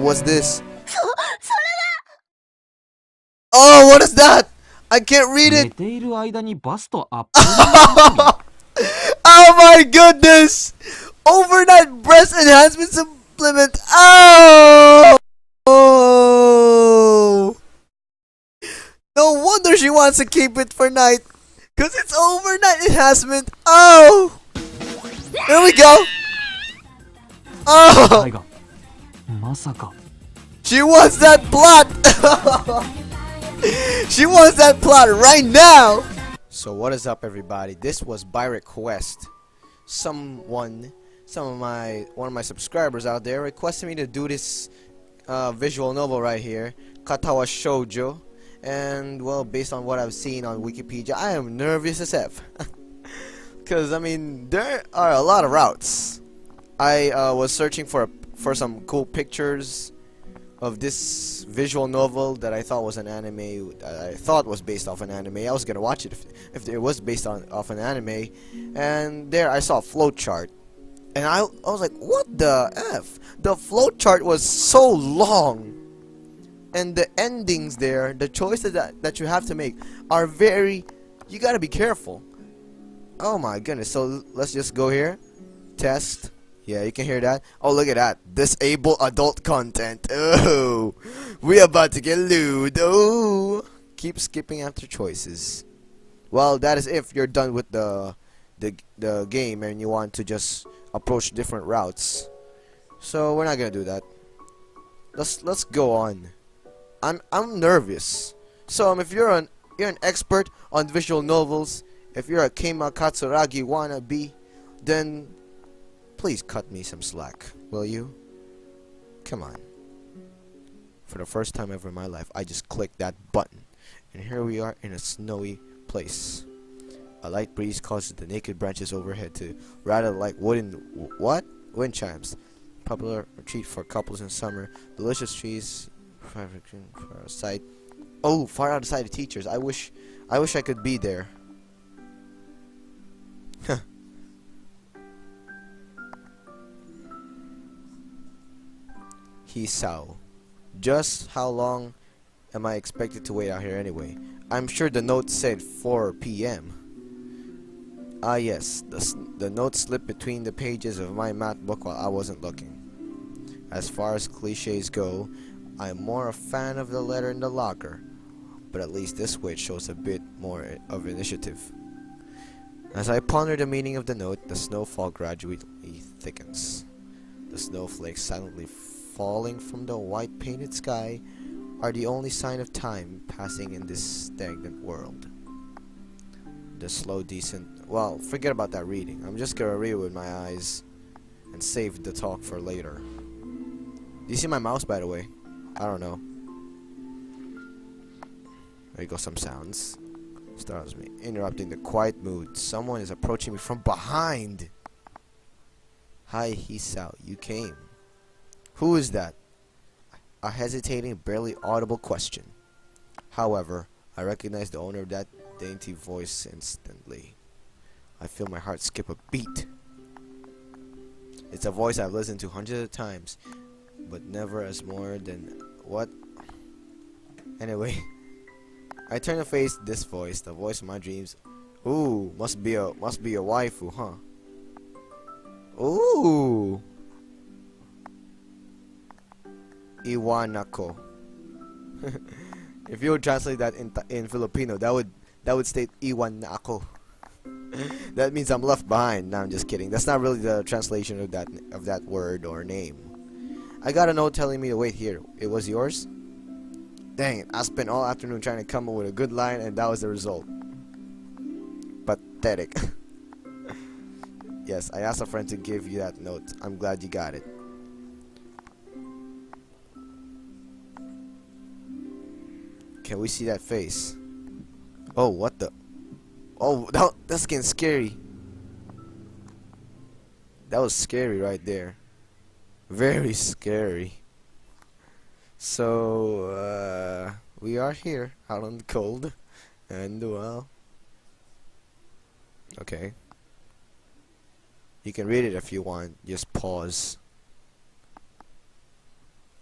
what's this? Oh, what is that? I can't read it. 寝ている間にバストアップルに Oh my goodness! Overnight breast enhancement supplement. Oh! Oh! No wonder she wants to keep it for night. Cause it's overnight enhancement. Oh! Here we go. Oh! がまさか She wants that plot. She wants that plot right now. So what is up, everybody? This was by request. One of my subscribers out there requested me to do this visual novel right here, Katawa Shoujo. And well, based on what I've seen on Wikipedia, I am nervous as F. Cause I mean, there are a lot of routes. I was searching for some cool pictures of this visual novel that I thought was an anime. I thought was based off an anime. I was gonna watch it if it was based off an anime. And there I saw a flowchart, and I was like, what the F? The flowchart was so long, and the endings there, the choices that you have to make are very. You gotta be careful. Oh my goodness. So let's just go here. Test. Yeah, you can hear that. Oh, look at that. Disable adult content. Oh, we're about to get lewd. Oh, keep skipping after choices. Well, that is if you're done with the game and you want to just approach different routes. So we're not gonna do that. Let's go on. I'm nervous. So if you're an expert on visual novels, if you're a Keima Katsuragi wannabe, then please cut me some slack, will you? Come on. For the first time ever in my life, I just clicked that button, and here we are in a snowy place. A light breeze causes the naked branches overhead to rattle like wind chimes. Popular retreat for couples in summer. Delicious trees for a sight. Oh, far outside the teachers. I wish I could be there. Hisao. Just how long am I expected to wait out here anyway? I'm sure the note said 4 p.m. Ah yes, the note slipped between the pages of my math book while I wasn't looking. As far as cliches go, I'm more a fan of the letter in the locker, but at least this way it shows a bit more of initiative. As I ponder the meaning of the note, the snowfall gradually thickens. The snowflakes silently falling from the white painted sky are the only sign of time passing in this stagnant world. The slow decent, well, forget about that reading. I'm just gonna read it with my eyes and save the talk for later. Do you see my mouse, by the way? I don't know. There you go, some sounds. Startles me, interrupting the quiet mood. Someone is approaching me from behind. Hi, Hisao, you came. Who is that? A hesitating, barely audible question. However, I recognize the owner of that dainty voice instantly. I feel my heart skip a beat. It's a voice I've listened to hundreds of times, but never as more than what? Anyway, I turn to face this voice, the voice of my dreams. Ooh, must be a waifu, huh? Ooh. Iwanako. If you would translate that in Filipino, that would state Iwan ako. That means I'm left behind. No, I'm just kidding. That's not really the translation of that word or name. I got a note telling me to wait here. It was yours? Dang it, I spent all afternoon trying to come up with a good line, and that was the result. Pathetic. Yes, I asked a friend to give you that note. I'm glad you got it. Can we see that face? Oh, what the? Oh, that's getting scary. That was scary right there. Very scary. So, we are here, out on the cold. And, well... Okay. You can read it if you want. Just pause.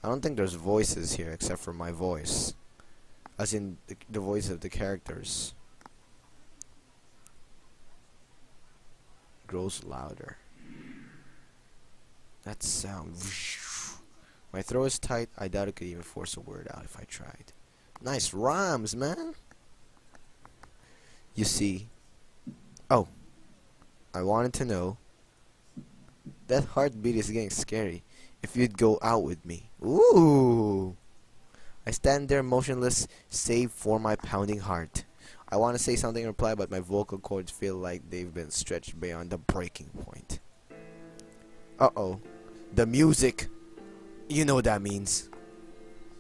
I don't think there's voices here except for my voice. As in the voice of the characters. Grows louder. That sound. My throat is tight. I doubt I could even force a word out if I tried. Nice rhymes, man. You see. Oh. I wanted to know. That heartbeat is getting scary. If you'd go out with me. Ooh. I stand there motionless, save for my pounding heart. I want to say something in reply, but my vocal cords feel like they've been stretched beyond the breaking point. Uh-oh. The music. You know what that means.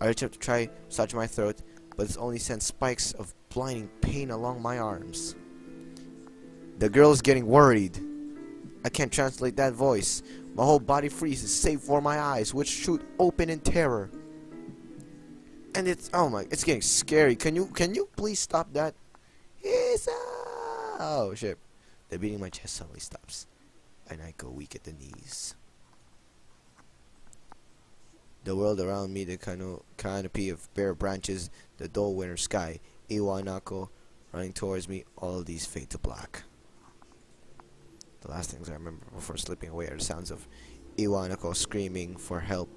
I reach up to try to touch my throat, but it's only sent spikes of blinding pain along my arms. The girl's getting worried. I can't translate that voice. My whole body freezes, save for my eyes, which shoot open in terror. And it's it's getting scary. Can you please stop that? Oh shit. The beating in my chest suddenly stops, and I go weak at the knees. The world around me, the canopy of bare branches, the dull winter sky, Iwanako running towards me, all of these fade to black. The last things I remember before slipping away are the sounds of Iwanako screaming for help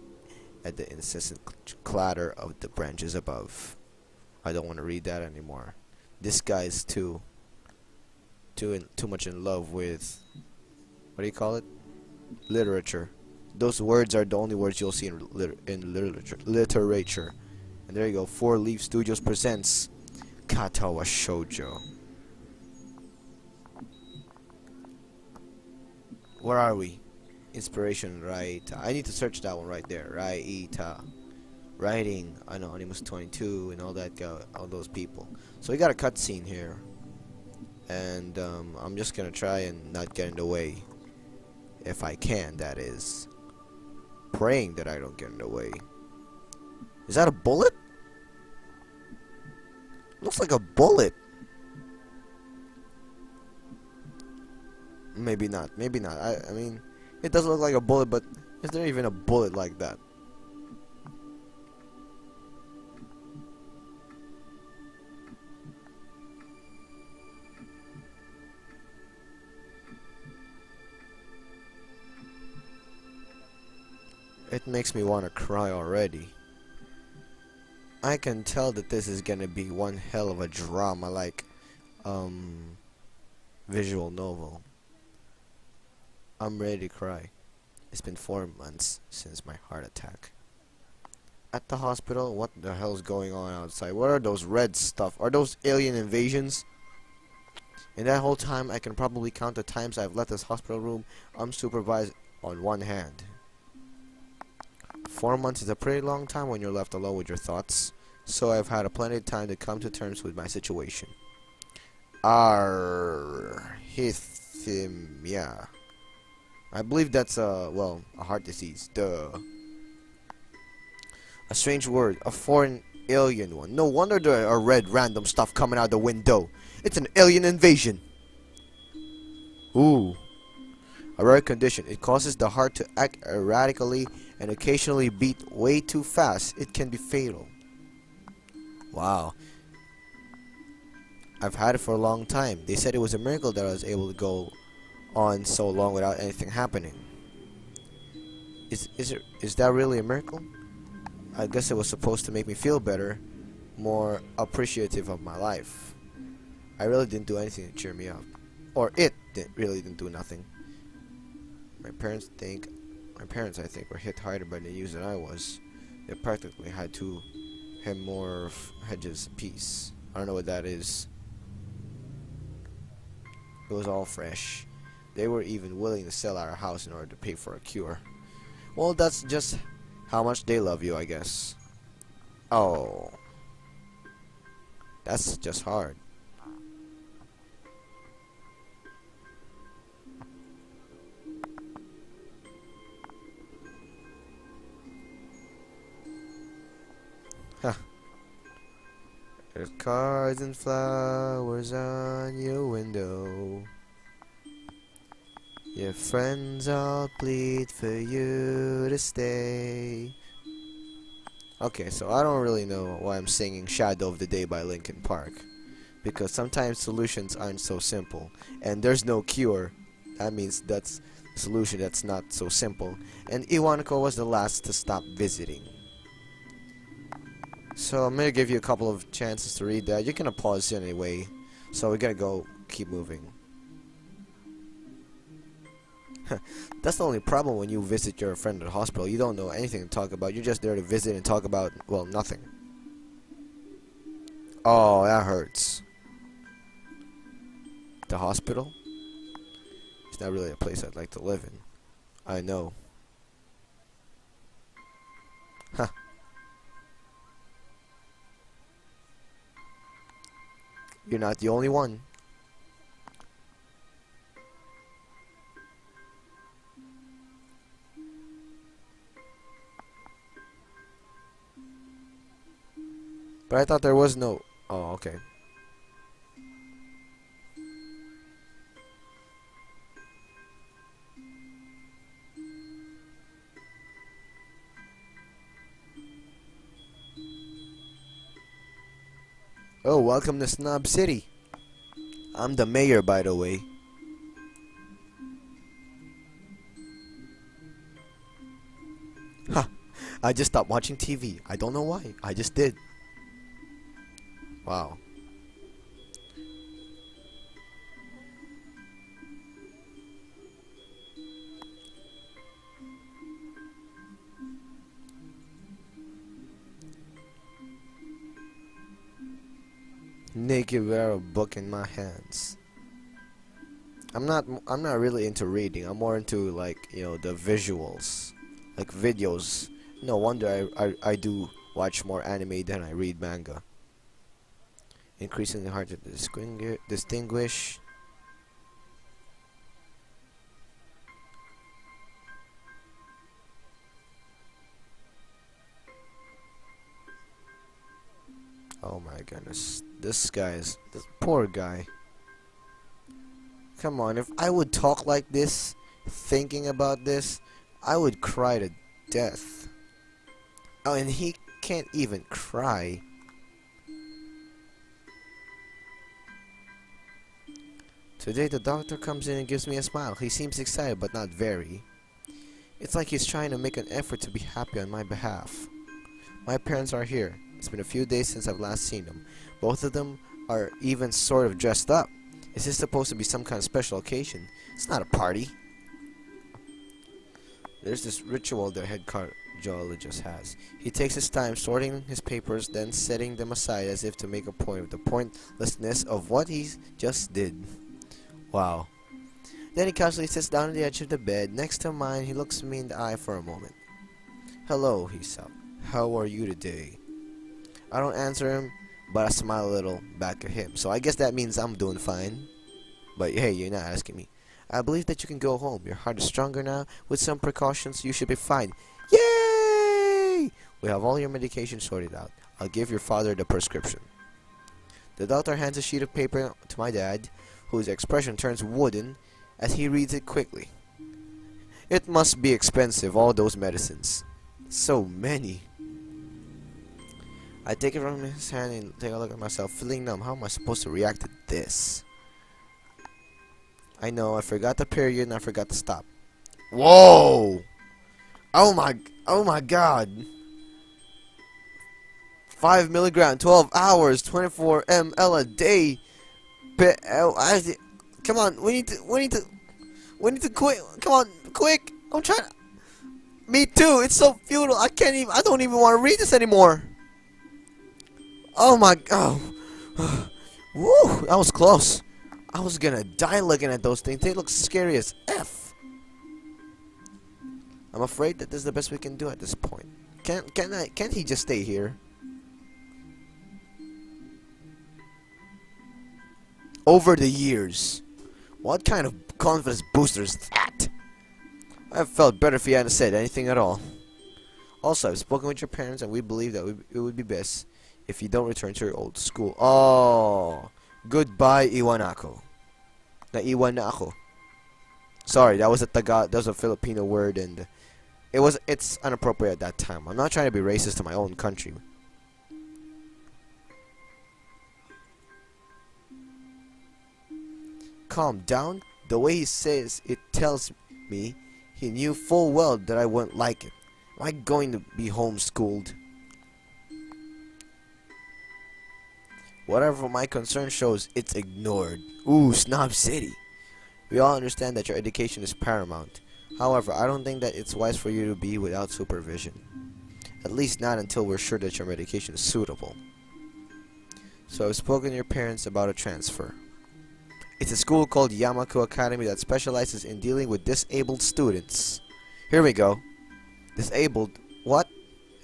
at the incessant clatter of the branches above. I don't want to read that anymore. This guy's too much in love with, what do you call it? Literature. Those words are the only words you'll see in literature. And there you go. 4 Leaf Studios presents Katawa Shoujo. Where are we? Inspiration, right? I need to search that one right there. Raita. Writing. Anonymous 22 and all that all those people. So we got a cutscene here. And I'm just gonna try and not get in the way. If I can, that is. Praying that I don't get in the way. Is that a bullet? Looks like a bullet. Maybe not. Maybe not. I mean, it doesn't look like a bullet, but is there even a bullet like that? It makes me want to cry already. I can tell that this is gonna be one hell of a drama, like visual novel. I'm ready to cry. It's been 4 months since my heart attack. At the hospital, what the hell's going on outside? What are those red stuff? Are those alien invasions? In that whole time, I can probably count the times I've left this hospital room unsupervised on one hand. 4 months is a pretty long time when you're left alone with your thoughts, so I've had plenty of time to come to terms with my situation. Arrhythmia. I believe that's a heart disease. Duh. A strange word, a foreign alien one. No wonder there are red random stuff coming out the window. It's an alien invasion. Ooh. A rare condition. It causes the heart to act erratically and occasionally beat way too fast. It can be fatal. Wow. I've had it for a long time. They said it was a miracle that I was able to go on so long without anything happening. Is that really a miracle? I guess it was supposed to make me feel better, more appreciative of my life. I really didn't do anything to cheer me up. Or it really didn't do nothing. My parents, I think, were hit harder by the news than I was. They practically had 2 hemorrhages apiece. I don't know what that is. It was all fresh. They were even willing to sell our house in order to pay for a cure. Well, that's just how much they love you, I guess. Oh. That's just hard. Huh. There's cards and flowers on your window. Your friends all plead for you to stay. Okay, so I don't really know why I'm singing Shadow of the Day by Linkin Park. Because sometimes solutions aren't so simple. And there's no cure. That means that's a solution that's not so simple. And Iwanako was the last to stop visiting. So I'm gonna give you a couple of chances to read that. You're gonna pause anyway. So we're gonna go keep moving. That's the only problem when you visit your friend at the hospital. You don't know anything to talk about. You're just there to visit and talk about, well, nothing. Oh, that hurts. The hospital? It's not really a place I'd like to live in. I know. Huh. You're not the only one. But I thought there was no... Oh, okay. Oh, welcome to Snob City. I'm the mayor, by the way. Ha! I just stopped watching TV. I don't know why. I just did. Wow. Naked with a book in my hands. I'm not really into reading. I'm more into, like, you know, the visuals, like videos. No wonder I do watch more anime than I read manga. Increasingly hard to distinguish. Oh my goodness, this poor guy. Come on, if I would talk like this, thinking about this, I would cry to death. Oh, and he can't even cry. Today the doctor comes in and gives me a smile. He seems excited, but not very. It's like he's trying to make an effort to be happy on my behalf. My parents are here. It's been a few days since I've last seen them. Both of them are even sort of dressed up. Is this supposed to be some kind of special occasion? It's not a party. There's this ritual the head cardiologist has. He takes his time sorting his papers, then setting them aside as if to make a point of the pointlessness of what he just did. Wow. Then he casually sits down on the edge of the bed next to mine. He looks me in the eye for a moment. Hello, he said. How are you today? I don't answer him, but I smile a little back at him. So I guess that means I'm doing fine. But hey, you're not asking me. I believe that you can go home. Your heart is stronger now. With some precautions, you should be fine. Yay! We have all your medication sorted out. I'll give your father the prescription. The doctor hands a sheet of paper to my dad, whose expression turns wooden as he reads it quickly. It must be expensive, all those medicines. So many. I take it from his hand and take a look at myself, feeling numb. How am I supposed to react to this? I know, I forgot the period and I forgot to stop. Whoa! Oh my god! 5 milligram, 12 hours, 24 ml a day. Come on, we need to quit. Come on, quick! I'm trying. Me too. It's so futile. I don't even want to read this anymore. Oh my god. Woo, that was close. I was gonna die looking at those things. They look scary as F. I'm afraid that this is the best we can do at this point. Can't he just stay here? Over the years. What kind of confidence booster is that? I felt better if he hadn't said anything at all. Also, I've spoken with your parents and we believe that it would be best if you don't return to your old school. Oh, goodbye, Iwanako. Na Iwanako. Sorry, that was a Filipino word, and It's inappropriate at that time. I'm not trying to be racist to my own country. Calm down. The way he says it tells me he knew full well that I wouldn't like it. Am I going to be homeschooled? Whatever my concern shows, it's ignored. Ooh, Snob City. We all understand that your education is paramount. However, I don't think that it's wise for you to be without supervision. At least not until we're sure that your medication is suitable. So I've spoken to your parents about a transfer. It's a school called Yamaku Academy that specializes in dealing with disabled students. Here we go. Disabled? What?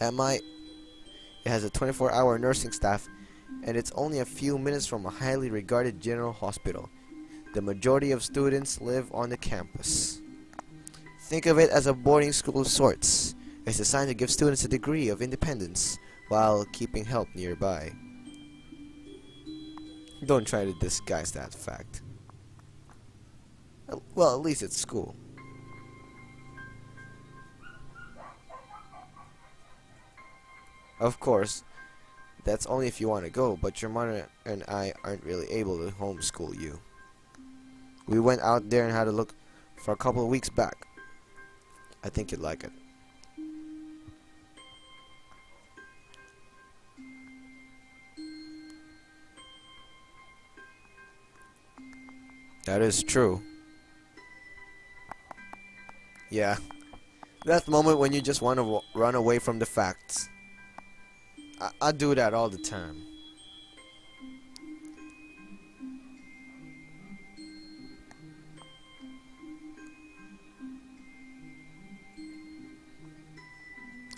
Am I? It has a 24-hour nursing staff, and it's only a few minutes from a highly regarded general hospital. The majority of students live on the campus. Think of it as a boarding school of sorts. It's designed to give students a degree of independence while keeping help nearby. Don't try to disguise that fact. Well, at least it's school. Of course, that's only if you want to go, but your mother and I aren't really able to homeschool you. We went out there and had a look for a couple of weeks back. I think you'd like it. That is true. Yeah. That moment when you just want to run away from the facts. I do that all the time.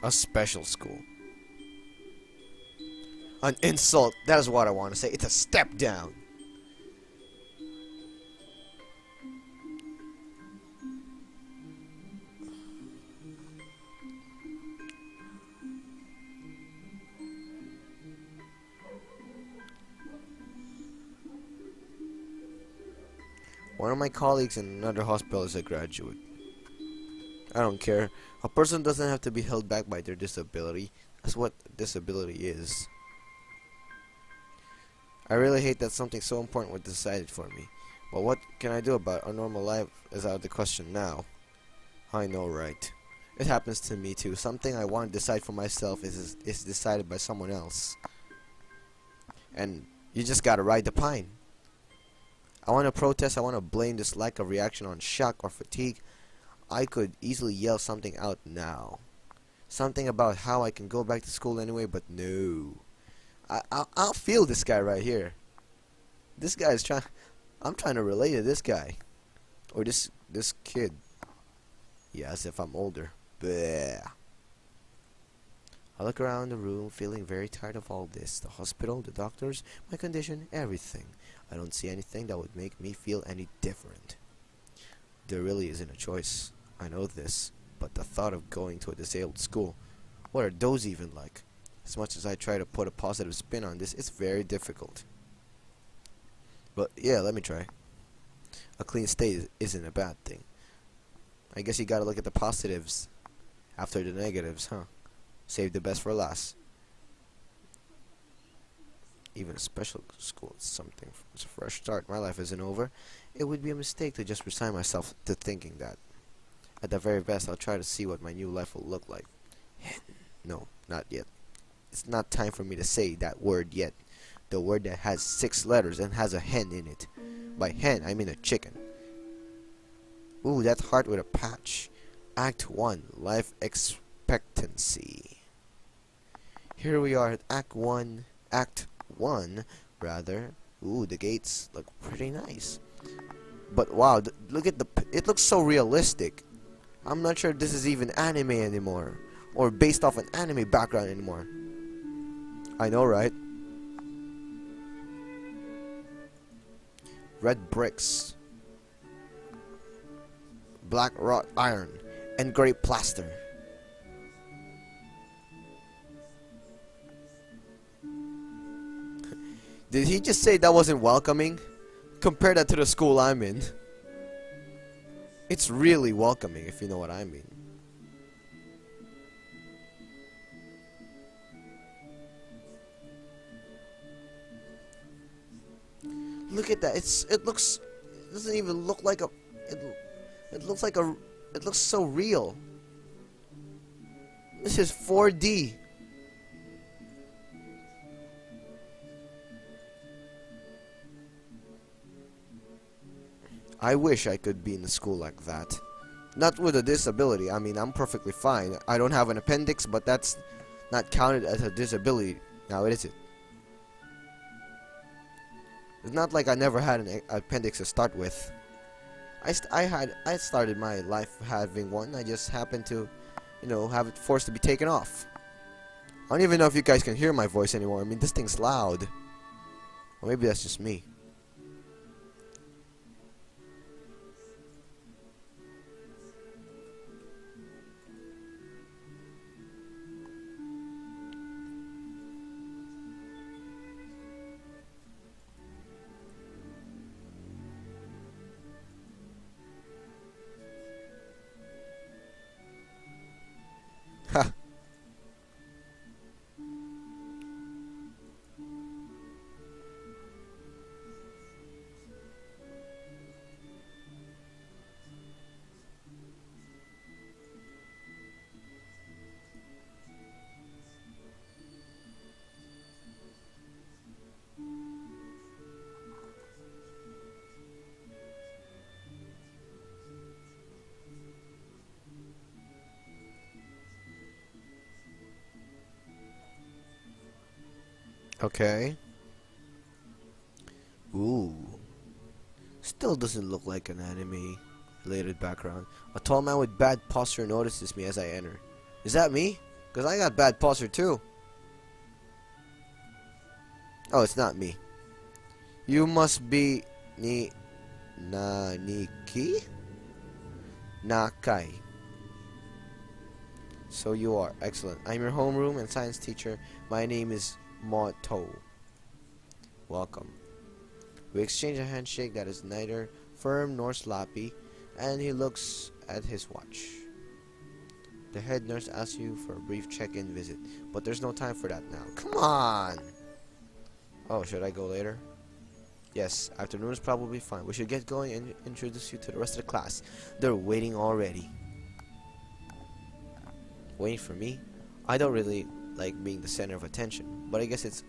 A special school. An insult. That is what I want to say. It's a step down. One of my colleagues in another hospital is a graduate. I don't care. A person doesn't have to be held back by their disability. That's what disability is. I really hate that something so important was decided for me. But what can I do about it? A normal life is out of the question now. I know, right? It happens to me too. Something I want to decide for myself is decided by someone else. And you just gotta ride the pine. I want to protest. I want to blame this lack of reaction on shock or fatigue. I could easily yell something out now. Something about how I can go back to school anyway, but no. I'll feel this guy right here. This guy is trying. I'm trying to relate to this guy. Or this kid. Yeah, as if I'm older. Bleh. I look around the room feeling very tired of all this. The hospital, the doctors, my condition, everything. I don't see anything that would make me feel any different. There really isn't a choice. I know this. But the thought of going to a disabled school, what are those even like? As much as I try to put a positive spin on this, it's very difficult. But yeah, let me try. A clean state isn't a bad thing. I guess you gotta look at the positives after the negatives, huh? Save the best for last. Even a special school is something. It's a fresh start. My life isn't over. It would be a mistake to just resign myself to thinking that. At the very best, I'll try to see what my new life will look like. No, not yet. It's not time for me to say that word yet. The word that has 6 letters and has a hen in it. By hen, I mean a chicken. Ooh, that heart with a patch. Act 1, Life Expectancy. Here we are at Act 1, rather. Ooh, the gates look pretty nice. But wow, look at it looks so realistic. I'm not sure this is even anime anymore. Or based off an anime background anymore. I know, right? Red bricks. Black wrought iron. And gray plaster. Did he just say that wasn't welcoming? Compare that to the school I'm in. It's really welcoming, if you know what I mean. Look at that. It doesn't even look like a it, it looks like a it looks so real. This is 4D. I wish I could be in a school like that. Not with a disability. I mean, I'm perfectly fine. I don't have an appendix, but that's not counted as a disability. Now, is it? It's not like I never had an appendix to start with. I started my life having one. I just happened to, have it forced to be taken off. I don't even know if you guys can hear my voice anymore. I mean, this thing's loud. Or maybe that's just me. Ha. Okay. Ooh. Still doesn't look like an anime related background. A tall man with bad posture notices me as I enter. Is that me? Because I got bad posture too. Oh, it's not me. You must be Niki? Nakai. So you are. Excellent. I'm your homeroom and science teacher. My name is Moto. Welcome. We exchange a handshake that is neither firm nor sloppy, and he looks at his watch. The head nurse asks you for a brief check-in visit, but there's no time for that now. Come on! Oh, should I go later? Yes, afternoon is probably fine. We should get going and introduce you to the rest of the class. They're waiting already. Waiting for me? I don't really like being the center of attention, but I guess it's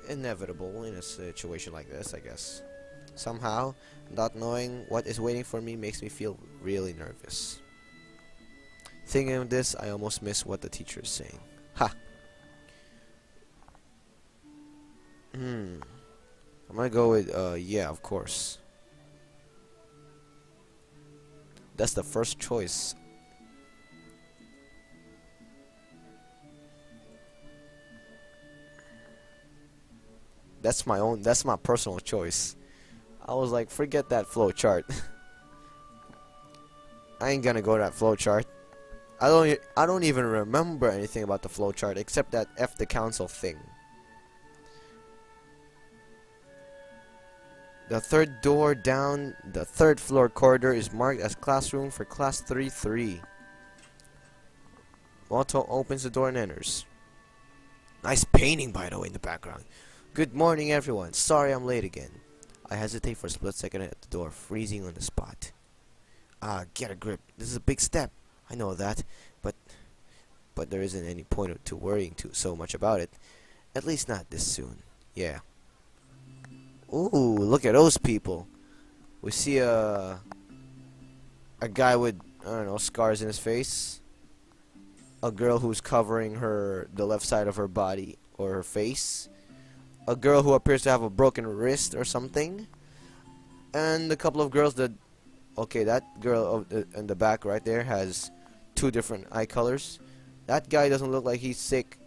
inevitable in a situation like this, I guess. Somehow, not knowing what is waiting for me makes me feel really nervous. Thinking of this, I almost miss what the teacher is saying. Ha! I'm gonna go with, yeah, of course. That's the first choice. That's my personal choice. I was like, forget that flow chart. I ain't gonna go to that flow chart. I don't even remember anything about the flow chart except that F the council thing. The third door down the third floor corridor is marked as classroom for class 3-3. Walto opens the door and enters. Nice painting, by the way, in the background. Good morning, everyone. Sorry I'm late again. I hesitate for a split second at the door, freezing on the spot. Get a grip. This is a big step. I know that, but there isn't any point to worrying so much about it. At least not this soon. Yeah. Ooh, look at those people. We see a guy with, I don't know, scars in his face. A girl who's covering the left side of her body or her face. A girl who appears to have a broken wrist or something. And a couple of girls that... Okay, that girl in the back right there has two different eye colors. That guy doesn't look like he's sick.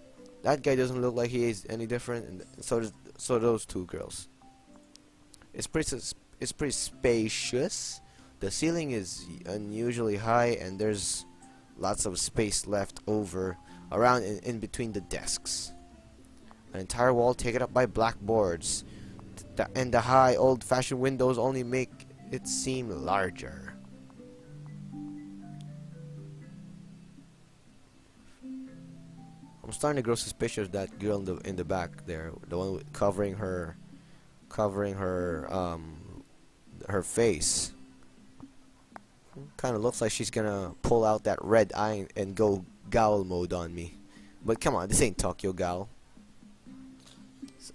That guy doesn't look like he is any different. And so those two girls. It's pretty spacious. The ceiling is unusually high, and there's lots of space left over around in between the desks. An entire wall taken up by blackboards, and the high old-fashioned windows only make it seem larger. I'm starting to grow suspicious of that girl in the back there, the one covering her covering her face. Kind of looks like she's gonna pull out that red eye and go Gowl mode on me. But come on, this ain't Tokyo Gowl.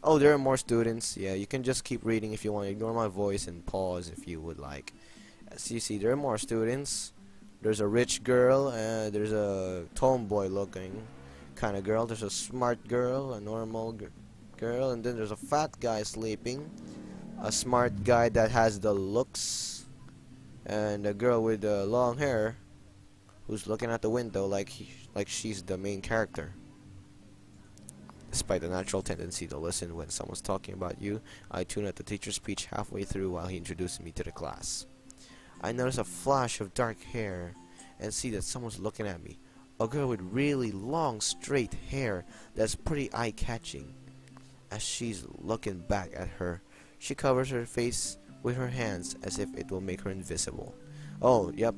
Oh, there are more students. Yeah, you can just keep reading if you want. Ignore my voice and pause if you would like. As you see, there are more students. There's a rich girl, there's a tomboy looking kind of girl. There's a smart girl, a normal girl, and then there's a fat guy sleeping. A smart guy that has the looks, and a girl with long hair who's looking at the window like she's the main character. Despite the natural tendency to listen when someone's talking about you, I tune out the teacher's speech halfway through while he introduces me to the class. I notice a flash of dark hair and see that someone's looking at me. A girl with really long straight hair that's pretty eye-catching. As she's looking back at her, she covers her face with her hands as if it will make her invisible. Oh, yep.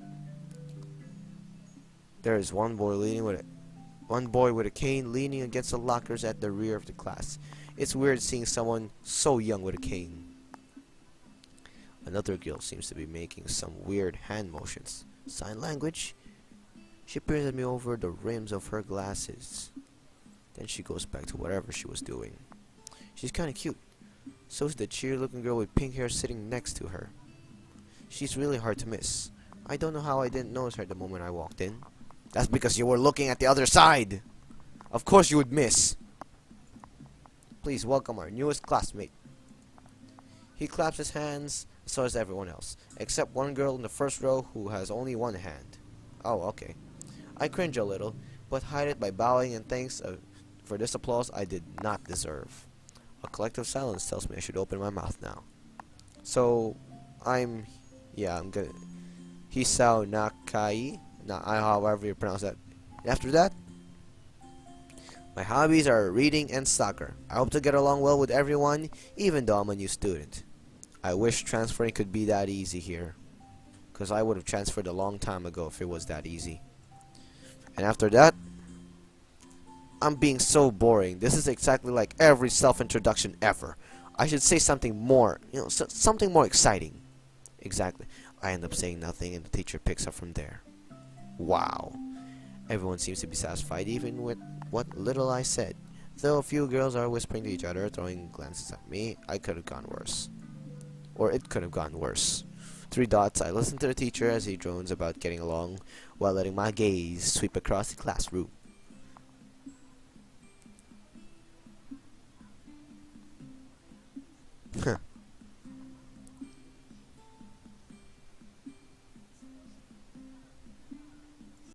There is one boy with a cane leaning against the lockers at the rear of the class. It's weird seeing someone so young with a cane. Another girl seems to be making some weird hand motions. Sign language? She peers at me over the rims of her glasses. Then she goes back to whatever she was doing. She's kinda cute. So is the cheery-looking girl with pink hair sitting next to her. She's really hard to miss. I don't know how I didn't notice her the moment I walked in. That's because you were looking at the other side. Of course you would miss. Please welcome our newest classmate. He claps his hands, so does everyone else, except one girl in the first row who has only one hand. Oh, okay. I cringe a little, but hide it by bowing and thanks for this applause I did not deserve. A collective silence tells me I should open my mouth now. So, I'm good. Hisao Nakai, however you pronounce that. After that, my hobbies are reading and soccer. I hope to get along well with everyone, even though I'm a new student. I wish transferring could be that easy here, because I would have transferred a long time ago if it was that easy. And after that, I'm being so boring. This is exactly like every self-introduction ever. I should say something more, something more exciting. Exactly. I end up saying nothing and the teacher picks up from there. Wow. Everyone seems to be satisfied even with what little I said. Though a few girls are whispering to each other, throwing glances at me. I could have gone worse. Or it could have gone worse. 3 dots. I listen to the teacher as he drones about getting along while letting my gaze sweep across the classroom. Huh.